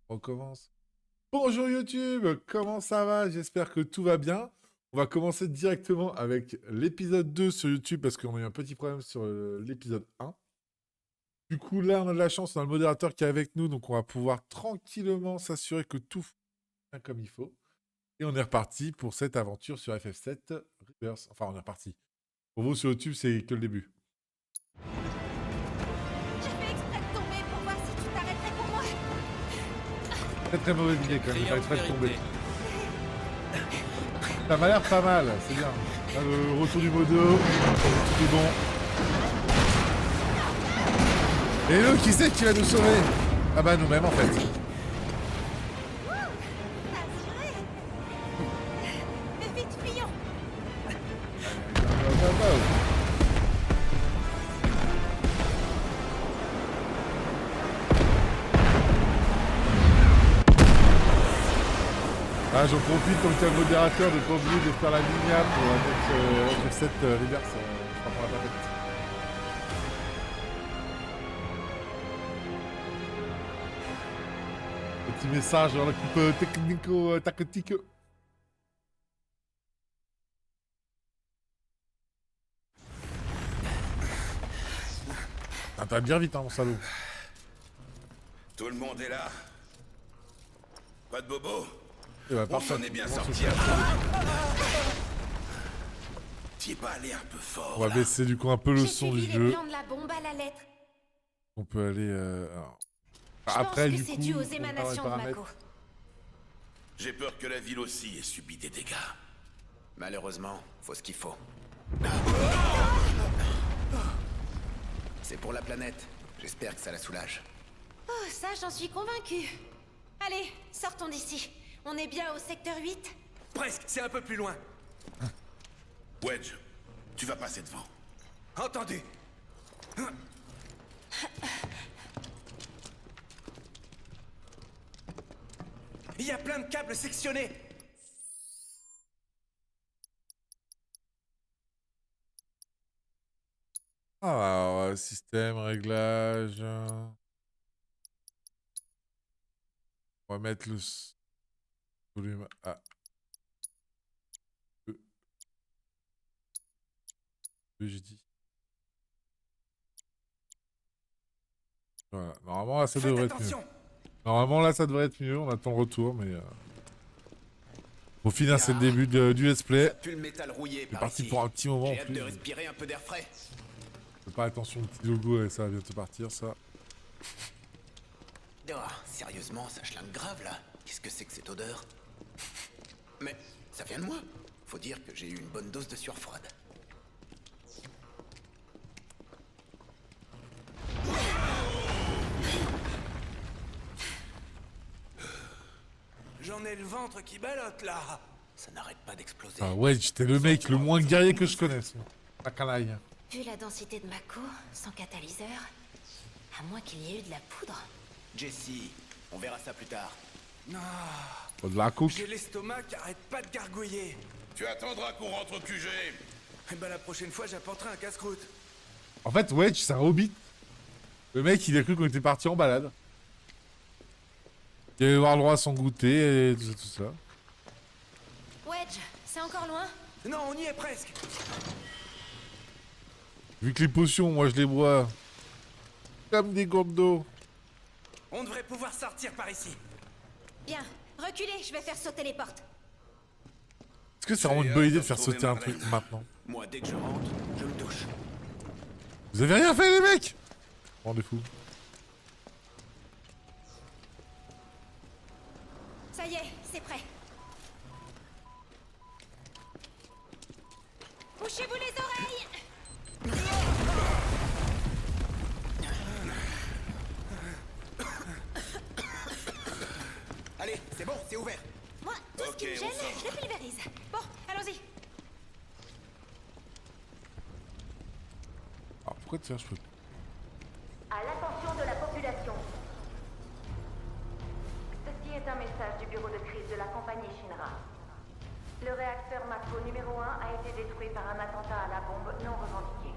On recommence. Bonjour YouTube, comment ça va? J'espère que tout va bien. On va commencer directement avec l'épisode 2 sur YouTube parce qu'on a eu un petit problème sur l'épisode 1. Du coup, là, on a de la chance, on a le modérateur qui est avec nous, donc on va pouvoir tranquillement s'assurer que tout fonctionne comme il faut. Et on est reparti pour cette aventure sur FF7 Reverse. Enfin, on est reparti. Pour vous, sur YouTube, c'est que le début. J'ai fait exprès de tomber pour voir si tu t'arrêterais pour moi. Très très mauvaise idée quand même, j'ai pas exprès de tomber. Ça m'a l'air pas mal, c'est bien. Là, le retour du modo, tout est bon. Et nous, qui c'est qui va nous sauver? Ah bah nous-mêmes en fait. Assuré. Mais vite, fuyons. Ah, j'en profite tant qu'il y a le modérateur de pas oublier de faire la ligne pour mettre cette reverse. Je crois qu'on l'a pas faite. Petit message dans la coupe technico-tactique. Ah, t'as bien vite, hein, mon salaud. Tout le monde est là. Pas de bobo. Eh ben, On parfait. s'en est bien Comment sorti. se fait? T'y es pas allé un peu fort. On va là. baisser du coup un peu le J'ai son suivi du les jeu. plans de la bombe à la lettre. On peut aller... alors. Je Après, pense du que c'est coup, dû aux on va dans les émanations de paramètres. Mako. J'ai peur que la ville aussi ait subi des dégâts. Malheureusement, faut ce qu'il faut. C'est pour la planète. J'espère que ça la soulage. Oh, ça, j'en suis convaincue. Allez, sortons d'ici. On est bien au secteur 8. Presque, c'est un peu plus loin. Wedge, tu vas passer devant. Entendu. Il y a plein de câbles sectionnés. Alors, système, réglage. On va mettre le volume à 2. J'ai dit. Voilà. Normalement, là, ça Faites devrait être mieux. attention. Normalement, là, ça devrait être mieux. On attend le retour, mais... Au final, c'est le début du let's play. Ça pue le métal rouillé C'est par parti ici. pour un petit moment en J'ai hâte plus. de respirer un peu d'air frais. Fais pas attention au petit logo, et ça va bientôt partir, ça. Oh, sérieusement, ça chlingue grave là. Qu'est-ce que c'est que cette odeur? Mais ça vient de moi. Faut dire que j'ai eu une bonne dose de sueur froide. J'en ai le ventre qui ballotte là. Ça n'arrête pas d'exploser. Ah ouais, t'es le mec le moins guerrier que je connaisse. Pas canaille. Vu la densité de Mako, sans catalyseur, à moins qu'il y ait eu de la poudre. Jessie, on verra ça plus tard. Non, Pas de la coke. j'ai l'estomac qui arrête pas de gargouiller. Tu attendras qu'on rentre au QG. Eh ben la prochaine fois, j'apporterai un casse-croûte. En fait, Wedge, c'est un hobbit. Le mec, il a cru qu'on était parti en balade. Il allait avoir le droit à son goûter et tout ça. Wedge, c'est encore loin? Non, on y est presque. Vu que les potions, moi, je les bois comme des gourdes d'eau. On devrait pouvoir sortir par ici. Bien, reculez, je vais faire sauter les portes. Est-ce que c'est vraiment une bonne idée de faire sauter un truc maintenant? Moi, dès que je rentre, je me touche. Vous avez rien fait, les mecs? Rendez-vous. Ça y est, c'est prêt. Bouchez-vous les oreilles! Allez, c'est bon, c'est ouvert. Moi, tout ce Ok, qui me on gêne, sort. je le pulvérise. Bon, allons-y. Alors, pourquoi tiens, je peux... À l'attention de la population. Ceci est un message du bureau de crise de la compagnie Shinra. Le réacteur Mako numéro 1 a été détruit par un attentat à la bombe non revendiqué.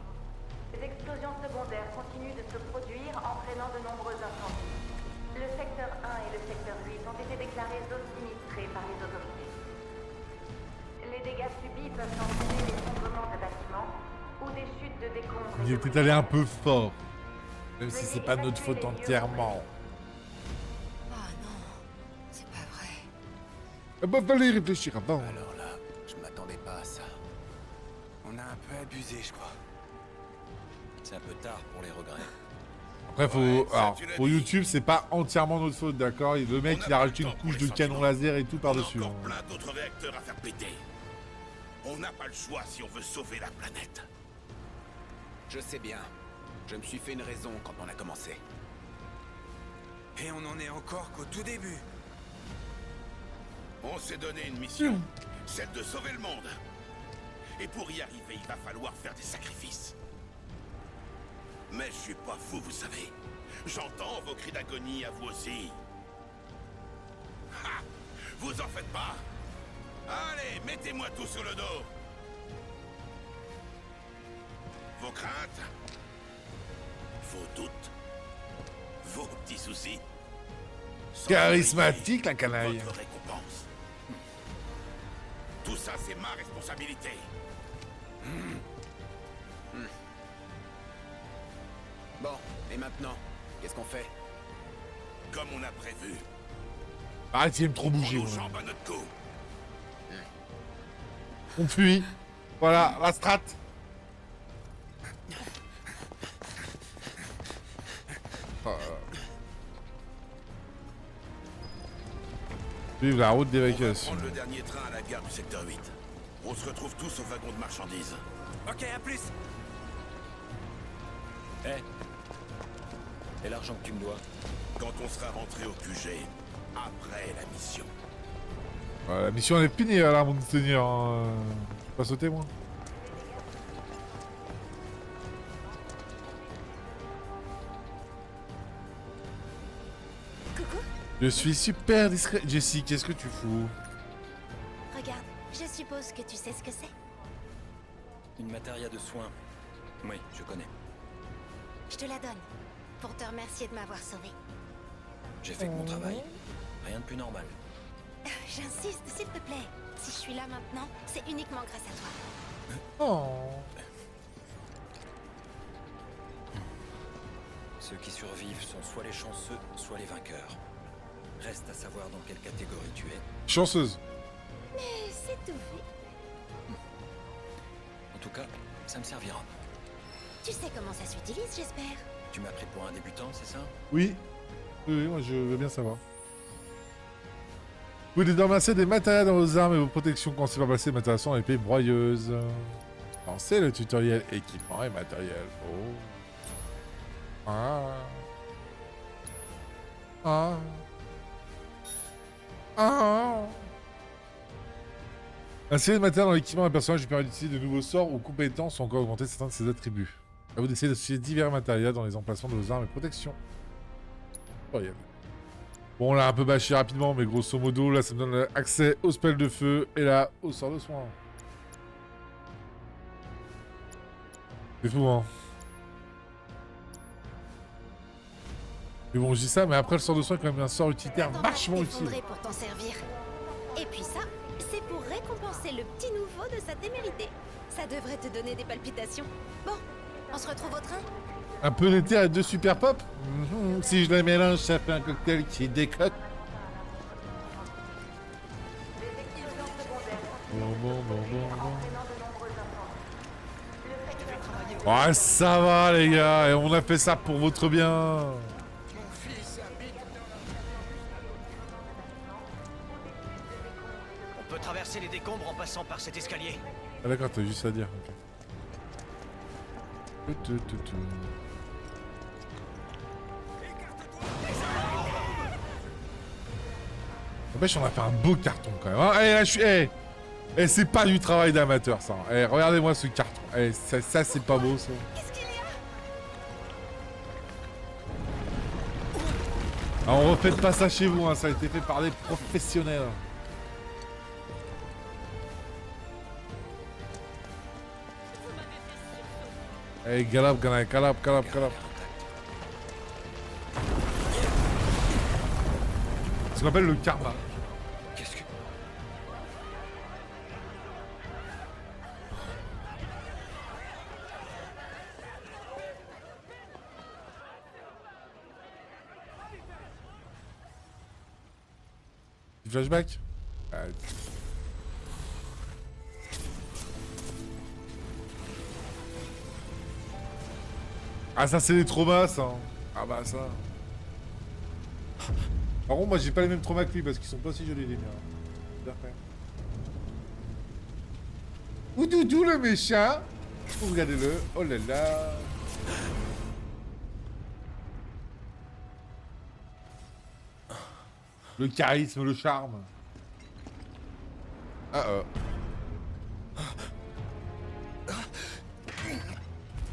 Les explosions secondaires continuent de se produire, entraînant de nombreux incendies. Le secteur 1 et le secteur 8 décombres. Il est peut-être allé un peu fort. Même si c'est pas notre faute entièrement. Oh non, c'est pas vrai. Ah bah fallait y réfléchir avant. Alors là, je m'attendais pas à ça. On a un peu abusé, je crois. C'est un peu tard pour les regrets. Après, Ouais, ça, alors, tu l'as pour dit. YouTube, c'est pas entièrement notre faute, d'accord? Le mec, On a il a pas rajouté le une temps pour couche les de canon sentiments. laser et tout On a par-dessus. encore hein. plein d'autres réacteurs à faire péter. On n'a pas le choix si on veut sauver la planète. Je sais bien. Je me suis fait une raison quand on a commencé. Et on en est encore qu'au tout début. On s'est donné une mission, celle de sauver le monde. Et pour y arriver, il va falloir faire des sacrifices. Mais je suis pas fou, vous savez. J'entends vos cris d'agonie à vous aussi. Ha! Vous en faites pas. Allez, mettez-moi tout sur le dos. Vos craintes, vos doutes, vos petits soucis. Sans Charismatique, la oublier canaille. votre récompense. Tout ça, c'est ma responsabilité. Bon, et maintenant, qu'est-ce qu'on fait? Comme on a prévu. Arrête, il aime trop On bouger. nous ouais. jambes à notre cou. On fuit. Voilà, la strat. Suivre la route On va d'évacuation. prendre le dernier train à la gare du secteur 8. On se retrouve tous au wagon de marchandises. Ok, à plus. Et l'argent que tu me dois? Quand on sera rentré au QG, après la mission. Ouais, la mission elle est finie là, mon tenir. Hein. Je vais pas sauter moi. Coucou, Je suis super discret. Jessie, qu'est-ce que tu fous? regarde, je suppose que tu sais ce que c'est. Une matéria de soins. Oui, je connais. Je te la donne, pour te remercier de m'avoir sauvé. J'ai fait mon travail. Rien de plus normal. J'insiste, s'il te plaît. Si je suis là maintenant, c'est uniquement grâce à toi. Oh. Ceux qui survivent sont soit les chanceux, soit les vainqueurs. Reste à savoir dans quelle catégorie tu es. Chanceuse. Mais c'est tout vu. En tout cas, ça me servira. Tu sais comment ça s'utilise, j'espère. Tu m'as pris pour un débutant, c'est ça? Oui. Oui, moi je veux bien savoir. Vous pouvez ramasser des matériels dans vos armes et vos protections quand c'est pas passé matériel dans épée broyeuse. Lancez le tutoriel équipement et matériel. Oh. Ah. Ah. Ah. Insérer le matériel dans l'équipement d'un personnage lui permet d'utiliser de nouveaux sorts ou compétences ou encore augmenter certains de ses attributs. À vous d'essayer d'associer divers matériels dans les emplacements de vos armes et protections. Tutoriel. Bon, on l'a un peu bâché rapidement, mais grosso modo, là, ça me donne accès au spell de feu et là, au sort de soin. C'est fou, hein. Mais bon, je dis ça, mais après, le sort de soin est quand même un sort utilitaire T'en vas vachement utile. t'effondrer pour t'en servir. Et puis ça, c'est pour récompenser le petit nouveau de sa témérité. Ça devrait te donner des palpitations. Bon, on se retrouve au train? Un peu d'été à deux super pop. Si je les mélange, ça fait un cocktail qui décote. Ouais, ça va les gars, et on a fait ça pour votre bien. On peut traverser les décombres en passant par cet escalier. Ah d'accord, t'as juste à dire. Ok. N'empêche, on a fait un beau carton quand même. Hein. Allez, là, je suis... Eh, c'est pas du travail d'amateur, ça. Eh, regardez-moi ce carton. Eh, ça c'est pas beau, ça. Qu'est-ce qu'il y a? Ah, on refait pas ça chez vous, hein. Ça a été fait par des professionnels. Eh, galop, galop. Ce qu'on appelle le karma. Qu'est-ce que... Flashback. Ah, ça, c'est les traumas, ça. Ah, bah, ça. Par contre, moi, j'ai pas les mêmes traumas que lui parce qu'ils sont pas si jolis, les miens. D'après. Oudoudou, le méchant. Regardez-le. Oh là là. Le charisme, le charme. Ah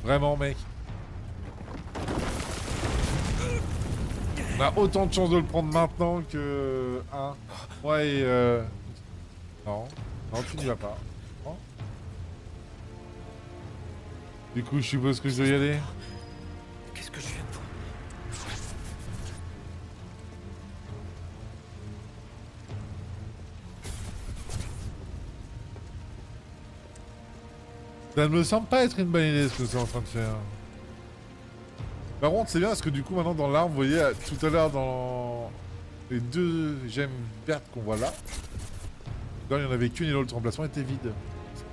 Vraiment, mec. On a autant de chances de le prendre maintenant que... Hein. Ouais, et Non. Non, tu n'y vas pas. Non. Du coup, je suppose que je dois y aller. Qu'est-ce que je viens de voir? Ça ne me semble pas être une bonne idée ce que c'est en train de faire. Par contre, c'est bien parce que du coup, maintenant dans l'arbre, vous voyez, tout à l'heure dans les deux gemmes vertes qu'on voit là, il n'y en avait qu'une et l'autre remplacement était vide.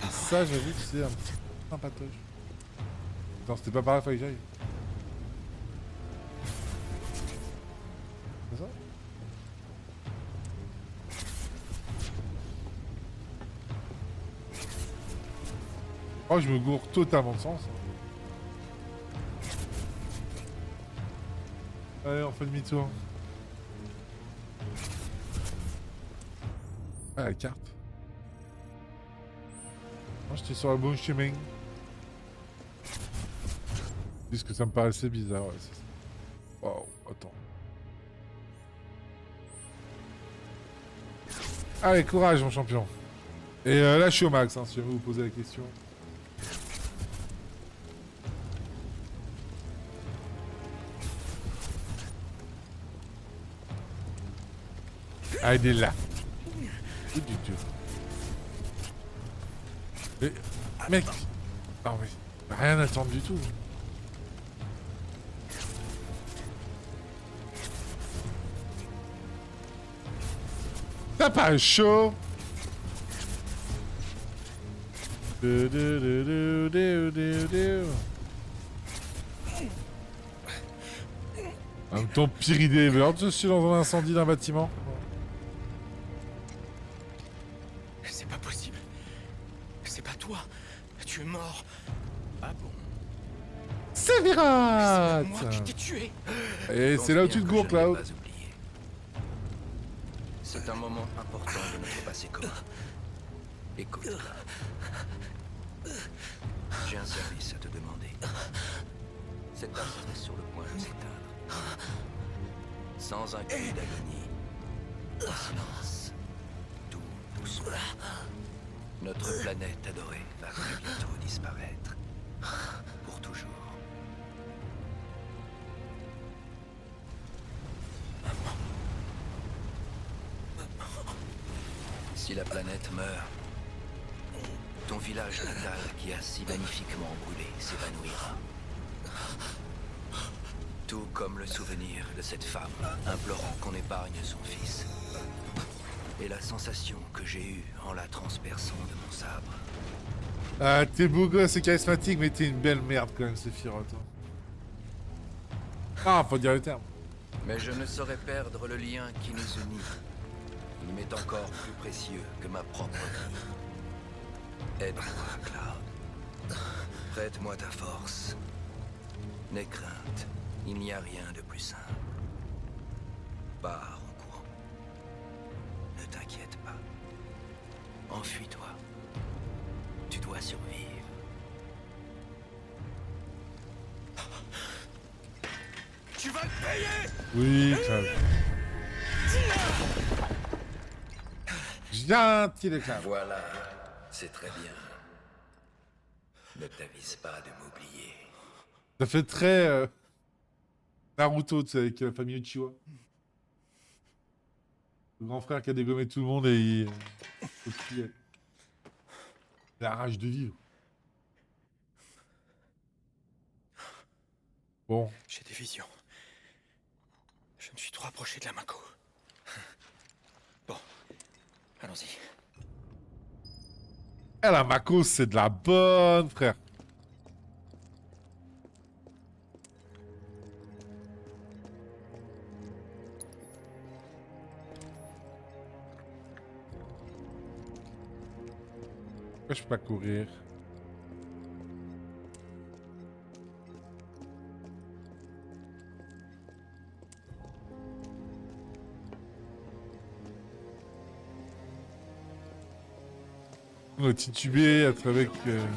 Et ça, j'avoue que c'est un petit peu sympatoche. Non, c'était pas par là, fallait que j'aille. C'est ça? Oh, je me gourre totalement de sens. Allez, on fait demi-tour. Ah, la carte. Moi, j'étais sur la bonne chemin. Puisque ça me paraissait bizarre, ouais, c'est ça. Wow, attends. Allez, courage, mon champion. Et là, je suis au max, hein, si jamais vous posez la question. Ah, il est là. Mais, mec. Non, mais rien à attendre du tout. T'as pas chaud. En même temps, pire idée ever, je suis dans un incendie d'un bâtiment. C'est pas possible. C'est pas toi. Tu es mort. Ah bon? C'est Virat. C'est moi qui t'ai tué. Et c'est là où tu te gourres, Cloud. C'est un moment important de notre passé commun. Écoute. J'ai un service à te demander. Cette tasse est sur le point de s'éteindre. Sans un cri d'agonie. En silence. Tout doucement. Notre planète adorée va bientôt disparaître. Pour toujours. Si la planète meurt, ton village natal qui a si magnifiquement brûlé s'évanouira. Tout comme le souvenir de cette femme implorant qu'on épargne son fils. Et la sensation que j'ai eue en la transperçant de mon sabre. Ah, t'es beau gosse et charismatique, mais t'es une belle merde quand même, Sephiroth. Ah, faut dire le terme. Mais je ne saurais perdre le lien qui nous unit. Il m'est encore plus précieux que ma propre vie. Aide-moi, Cloud. Prête-moi ta force. N'aie crainte, il n'y a rien de plus simple. Pars en courant. Ne t'inquiète pas. Enfuis-toi. Tu dois survivre. Tu vas le payer! Oui, Cloud. Gentil les Cloud. Voilà, c'est très bien. Ne t'avise pas de m'oublier. Ça fait très Naruto, tu sais, avec la famille Uchiwa. Le grand frère qui a dégommé tout le monde et il la rage de vivre. Bon. J'ai des visions. Je me suis trop approché de la Mako. Bon, Allons-y. Eh, la Mako, c'est de la bonne, frère. Pourquoi je peux pas courir? On va tituber, être avec... Pour l'autoroute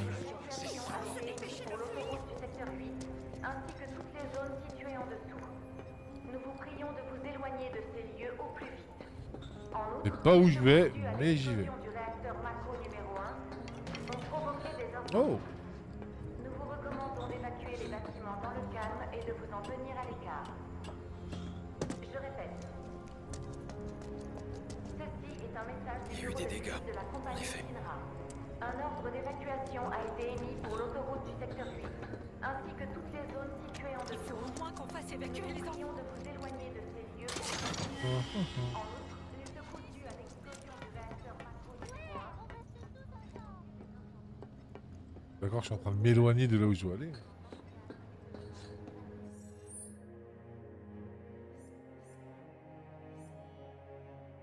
du secteur 8, ainsi que toutes les zones situées en dessous. Nous vous prions de vous éloigner de ces lieux au plus vite. En outre, Je sais pas où je vais, dû à mais j'y vais. l'explosion du réacteur Mako numéro 1, ont provoqué des incendies. Oh! Nous vous recommandons d'évacuer les bâtiments dans le calme et de vous en tenir à l'écart. Je répète. Ceci est un message Il y a du eu bureau des de dégâts, crise de la en compagnie effet. Shinra. Un ordre d'évacuation a été émis pour l'autoroute du secteur 8, ainsi que toutes les zones situées en dessous. Au moins qu'on fasse évacuer Nous les vous enfants. prions de vous éloigner de ces lieux. En outre, les secousses dues à l'explosion du réacteur Mako numéro 1. D'accord, je suis en train de m'éloigner de là où je dois aller.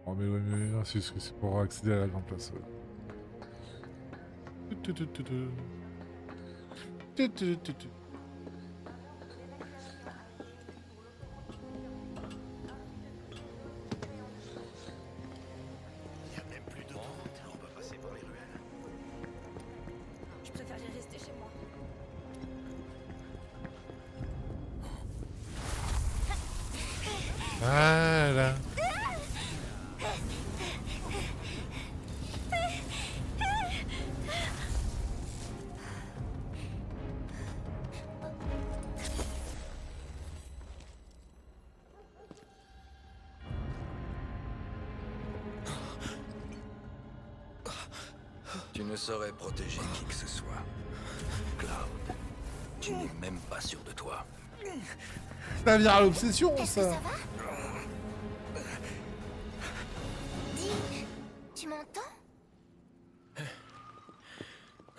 Oh, mais non, c'est pour accéder à la grande place. Ouais. Il n'y a même plus de route. On peut passer par les ruelles. Je préférerais rester chez moi. Voilà. Tu ne saurais protéger qui que ce soit. Cloud, tu n'es même pas sûr de toi. Ça vient à l'obsession, Est-ce que ça. ça va? Dis, tu m'entends?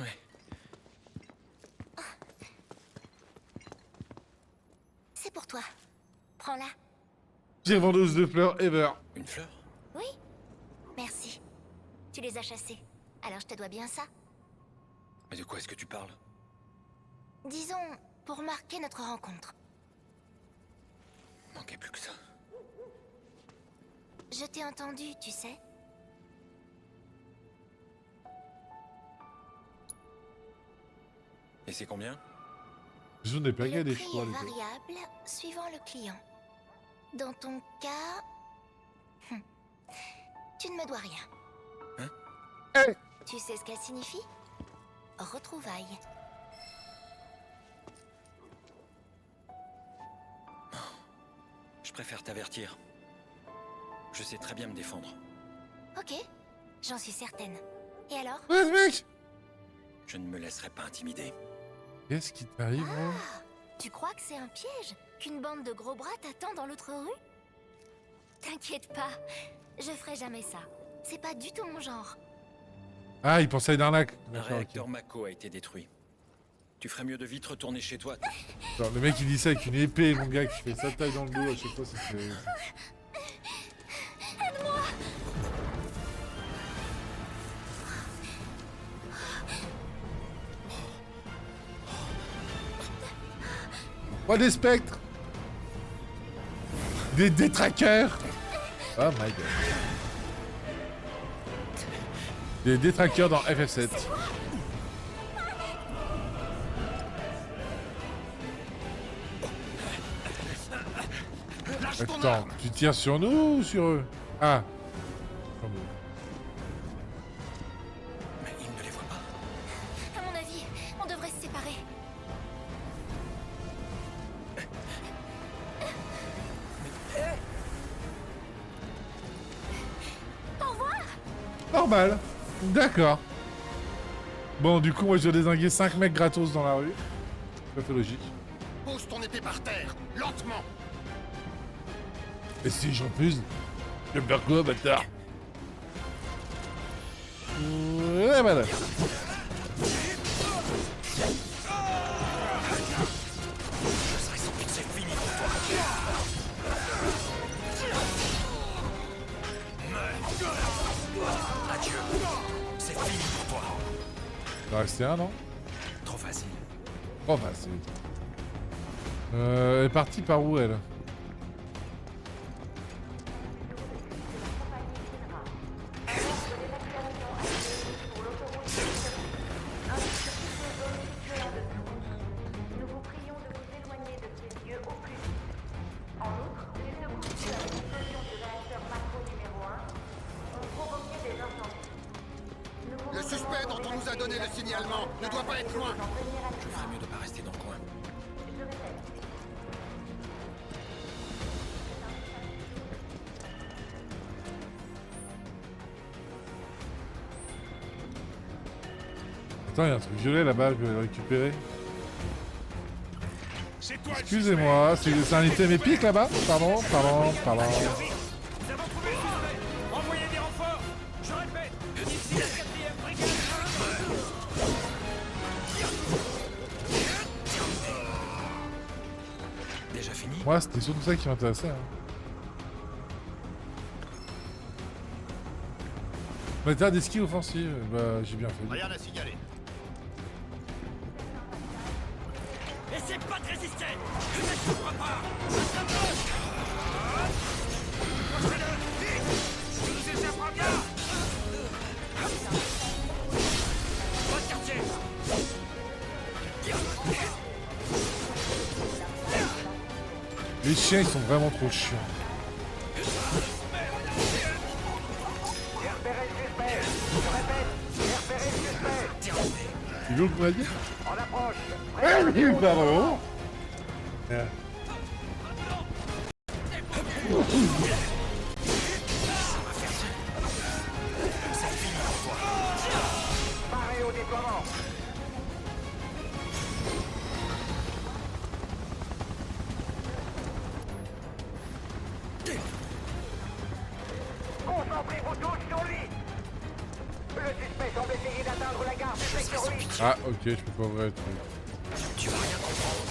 Ouais. C'est pour toi. Prends-la. Pire vendeuse de fleurs ever. Une fleur? Oui? Merci. Tu les as chassés. Alors je te dois bien ça. Mais de quoi est-ce que tu parles? Disons, pour marquer notre rencontre. Manquait plus que ça. Je t'ai entendu, tu sais. Et c'est combien? Je n'ai pas Le gagné, prix je crois. est les gars. variable suivant le client. Dans ton cas... Tu ne me dois rien. Hein? Tu sais ce qu'elle signifie? Retrouvailles. Je préfère t'avertir. Je sais très bien me défendre. Ok, j'en suis certaine. Et alors? Ouais, ce mec! Je ne me laisserai pas intimider. Qu'est-ce qui t'arrive, gros? Tu crois que c'est un piège? Qu'une bande de gros bras t'attend dans l'autre rue? T'inquiète pas, je ferai jamais ça. C'est pas du tout mon genre. Ah, il pensait à une arnaque. Un D'accord, réacteur ok. Mako a été détruit. Tu ferais mieux de vite retourner chez toi. Genre, le mec, il dit ça avec une épée, mon gars, qui fait sa taille dans le dos à chaque fois, ça fait... Oh, des spectres! Des trackers! Oh my god. Des détraqueurs dans FF7. Attends, tu tires sur nous ou sur eux? Ah. Sur nous. Mais il ne les voit pas. À mon avis, on devrait se séparer. Au revoir! Normal. D'accord. Bon, du coup, moi, je dois désinguer 5 mecs gratos dans la rue. Ça fait logique. Pose ton épée par terre, lentement. Et si j'en plus, je vais me faire quoi, bâtard? Ouais, madame. Je serai sans pitié, c'est fini pour toi. Adieu. C'est fini pour toi. Il va rester un, non? Trop facile. Oh, bah, c'est... elle est partie par où, elle? Nous vous prions de vous éloigner de ces lieux au plus vite. En outre, les secours de la explosion du réacteur macro numéro 1 ont provoqué des incendies. Le suspect dont on nous a donné le signalement ne doit pas être loin. Je ferais mieux de pas rester dans le coin. Je répète. Attends, il y a un truc violet là-bas, je vais le récupérer. C'est toi. Excusez-moi, c'est un item épique là-bas? Pardon. Nous avons trouvé le suspect. Envoyez des renforts. Je répète, ici la 4e brigade. Déjà fini? Moi, c'était surtout ça qui m'intéressait. Hein. Matière d'esquive offensive, bah j'ai bien fait. Rien à signaler. Essayez pas de résister. Je ne souffre pas. Ça bloque. Conchez-le. Vite. Je nous échappera bien. Votre quartier. Les chiens, ils sont vraiment trop chiants. C'est l'autre qu'on m'a dit? On approche. Pardon. Paré au déploiement. Concentrez-vous tous sur lui. Le suspect semble essayer d'atteindre la gare du secteur 8. Ah, ok, je peux pas ouvrir le truc. Tu vas rien comprendre.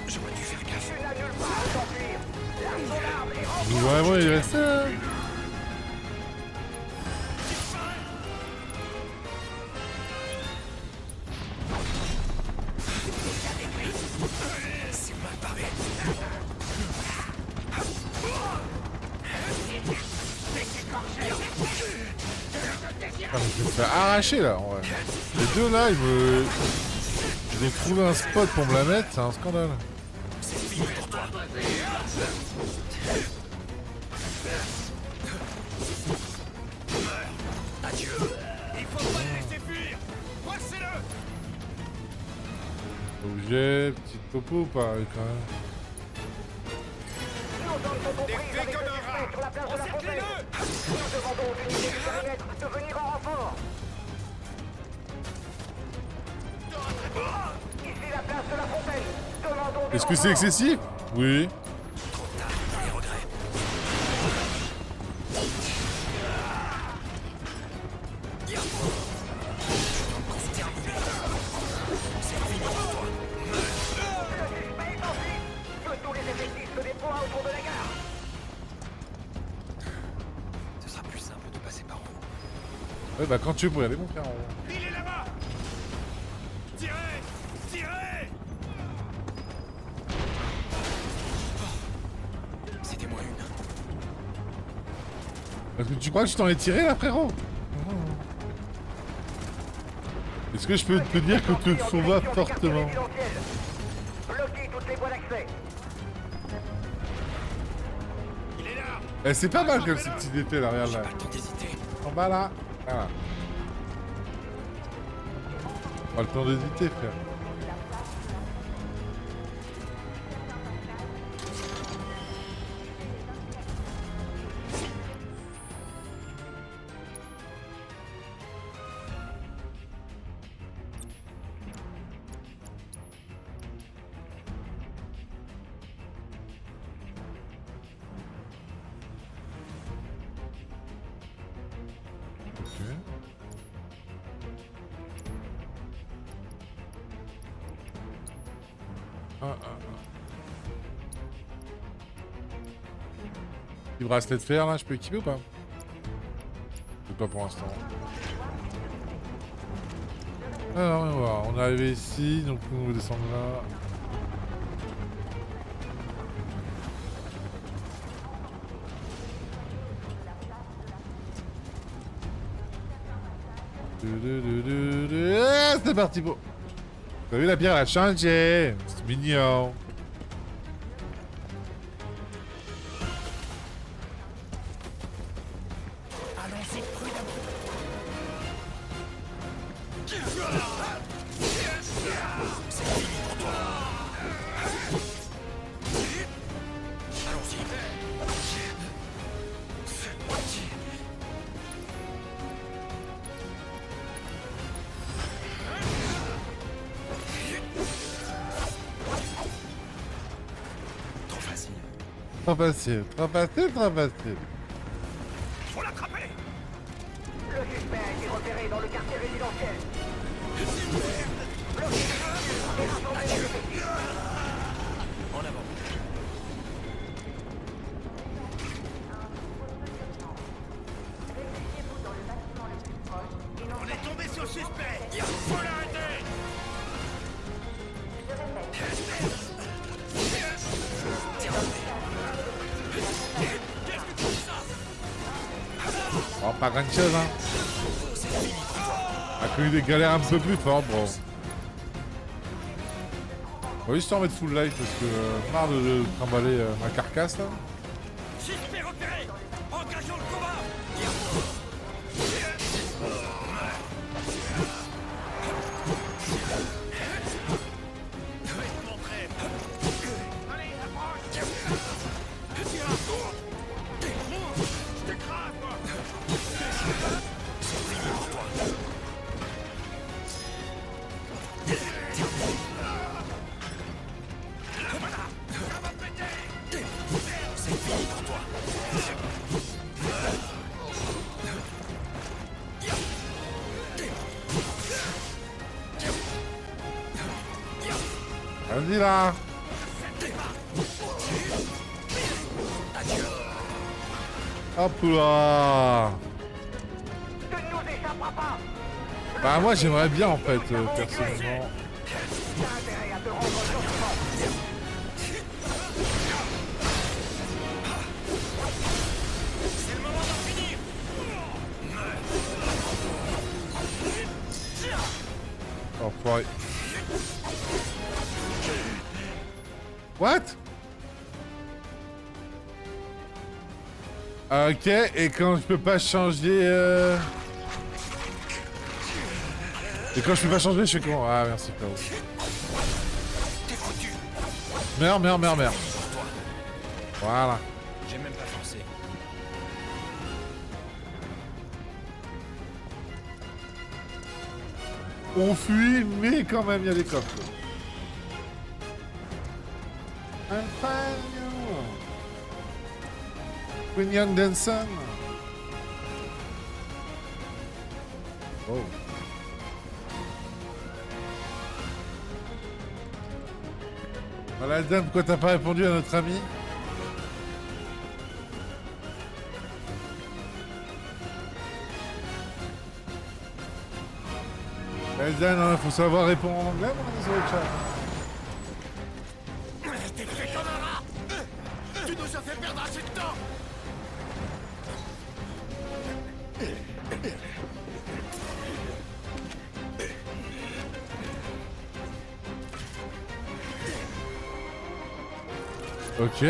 J'aurais dû faire gaffe. Tu n'as nulle part à t'enfuir. L'arme de l'arme est remplie. Vous vraiment, il reste ça. C'est mal barré. Ah, je vais me faire arracher là, en vrai. Les deux là, ils me... Je vais trouver un spot pour me la mettre, c'est un scandale. C'est fini pour toi. Adieu. Il faut pas le laisser fuir. Coincez-le. Objet, petite popo ou pas quand même. Nos hommes sont comprises avec le suspect sur la place de la Fontaine. Nous demandons aux unités du périmètre de venir en renfort. Ici la place de la Fontaine. Demandons des Est-ce que c'est renforts. excessif? Oui. Trop tard pour les regrets. C'est fini pour toi. Le suspect est en fuite. Que tous les effectifs se déploient autour de la gare. Ce sera plus simple de passer par en haut. Ouais, bah quand tu veux pour y aller, mon frère. Il est là-bas. Tirez. Tirez. C'était moins une. Parce que tu crois que je t'en ai tiré là, frérot? Est-ce que je peux te dire que tu te sauvas fortement? Bloquez toutes les voies d'accès. Il est là. Eh, c'est pas mal comme ces petits détails là, regarde J'ai là. pas le temps d'hésiter. En bas là. Voilà. Pas le temps d'hésiter, frère. Petit bracelet de fer là, je peux équiper ou pas? Pas pour l'instant. Alors, on va voir. On est arrivé ici, donc on va descendre là. Ah, c'est parti pour... T'as vu, la pierre elle a changé. C'est mignon. Allons-y prudemment. Trop facile. Trop facile, trop facile, trop facile. Faut l'attraper. Le suspect a été repéré dans le quartier résidentiel. En avant. On est tombé sur le suspect. Faut l'arrêter. Oh, pas grand chose, hein. A connu des galères un peu plus fortes, bon. On va juste en mettre full life parce que marre de trimballer ma carcasse là. Suspect repéré. Engageons le combat. Je vais te montrer. Allez, approche. Je t'écrase, moi. Vas-y là. Hop là. Tu ne nous échapperas pas. Bah moi j'aimerais bien en fait, personnellement. T'as intérêt à te rendre gentiment. C'est le moment d'en finir. Oh, enfoiré. What? Ok, et quand je peux pas changer... Et quand je peux pas changer, je fais comment? Ah, merci, frérot. Merde, merde, merde, merde. Voilà. J'ai même pas forcé. On fuit, mais quand même, il y a des coffres. Incroyable. Queen Young Denson. Oh. Voilà, Alden, pourquoi t'as pas répondu à notre ami? Alden, hein, faut savoir répondre en anglais, mon ami, sur le chat. T'es fait comme un rat. Tu nous as fait perdre assez de temps. Ok.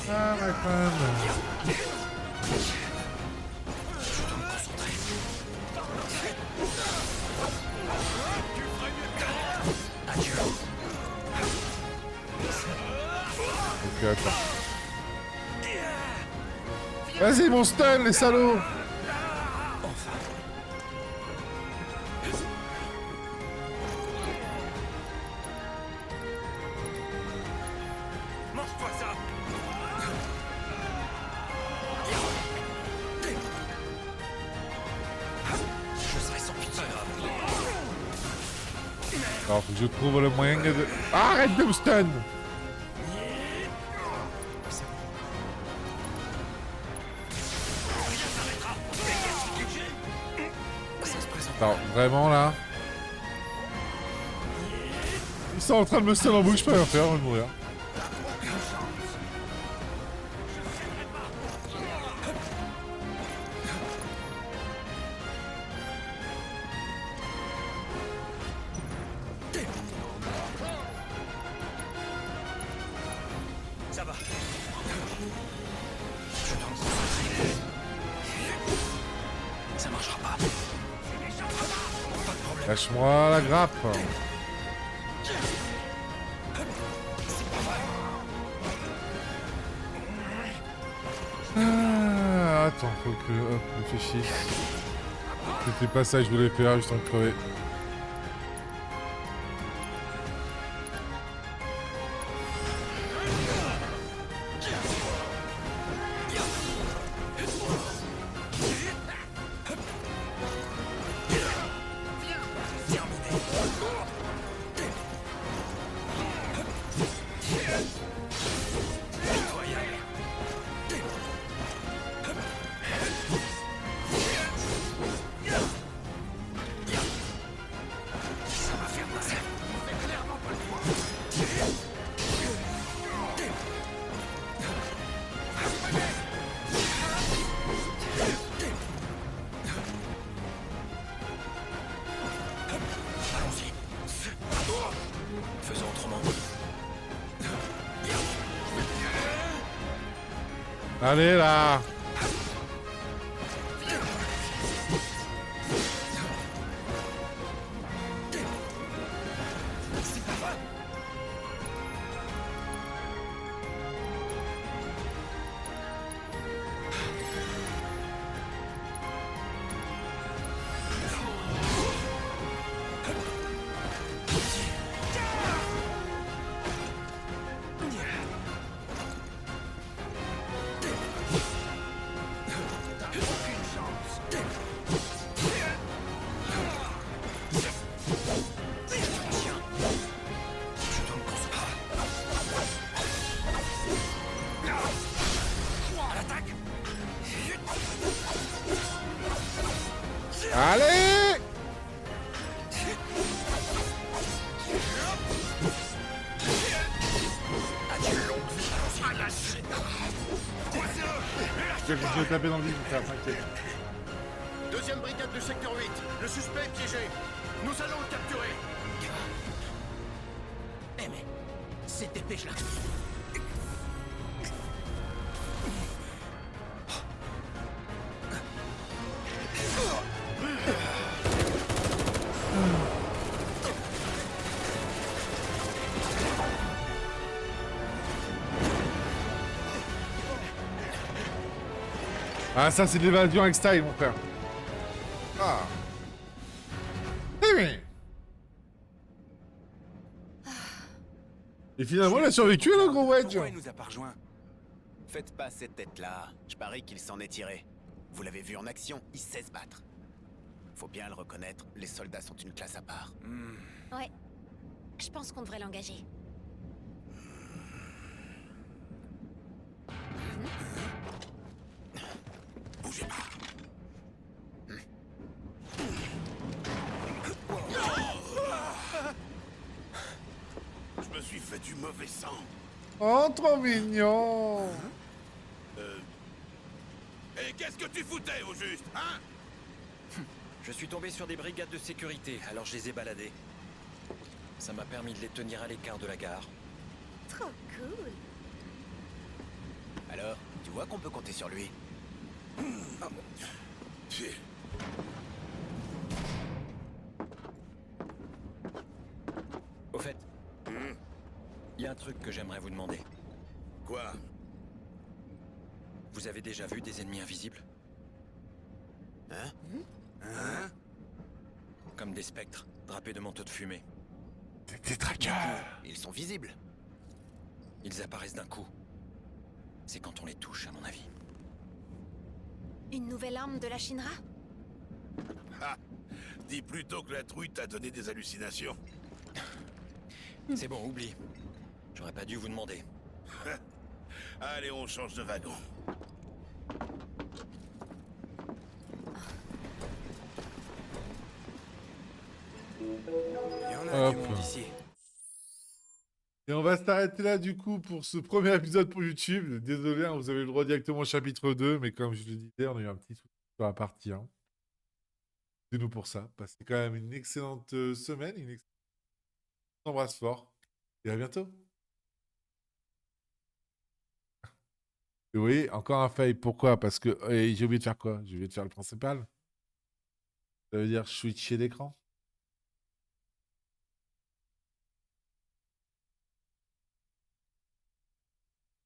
Ah, my friend. Ok, attends. Vas-y, mon stun, les salauds! Mange-toi ça. Je serai sans pitié. Alors, faut que je trouve le moyen de... Arrête de me stun! Alors, vraiment là... Ils sont en train de me stun en boucle, je peux rien faire, je vais mourir. Ça va. Ça marchera pas. Lâche-moi la grappe. Ah, attends, faut que... Hop, réfléchisse. C'était pas ça que je voulais faire, juste en crever. Faisons autrement. Allez là! Allez! Je vais taper dans le vide, frère, t'inquiète. Deuxième brigade du secteur 8. Le suspect est piégé. Nous allons le capturer. Eh mais, cette dépêche là. Ah, ça, c'est de l'évasion avec style, mon frère. Ah. Et finalement, il a survécu, le gros wedge. Pourquoi il nous a pas rejoints? Faites pas cette tête-là. Je parie qu'il s'en est tiré. Vous l'avez vu en action, il sait se battre. Faut bien le reconnaître, les soldats sont une classe à part. Ouais. Je pense qu'on devrait l'engager. Bougez pas. Je me suis fait du mauvais sang. Oh, trop mignon. Et qu'est-ce que tu foutais au juste, hein? Je suis tombé sur des brigades de sécurité, alors je les ai baladées. Ça m'a permis de les tenir à l'écart de la gare. Trop cool. Alors, tu vois qu'on peut compter sur lui. un truc que j'aimerais vous demander. Quoi? Vous avez déjà vu des ennemis invisibles? Hein? Comme des spectres, drapés de manteaux de fumée. Des trackers. Ils sont visibles. Ils apparaissent d'un coup. C'est quand on les touche, à mon avis. Une nouvelle arme de la Shinra? Ah! Dis plutôt que la trouille t'a donné des hallucinations. C'est bon, oublie. J'aurais pas dû vous demander. Allez, on change de wagon. Il y en a Hop. du monde ici. Et on va s'arrêter là du coup pour ce premier épisode pour YouTube. Désolé, hein, vous avez le droit directement au chapitre 2, mais comme je le disais, on a eu un petit souci sur la partie 1. C'est nous pour ça. Passez quand même une excellente semaine, On embrasse fort. Et à bientôt. Et oui, encore un fail. Pourquoi? Parce que j'ai oublié de faire quoi? J'ai oublié de faire le principal. Ça veut dire switcher d'écran.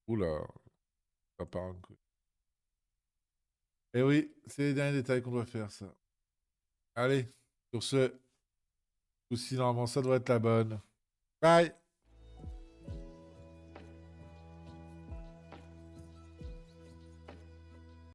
Oula, ça part un coup. Et oui, c'est les derniers détails qu'on doit faire, ça. Allez, sur ce, aussi normalement, ça doit être la bonne. Bye!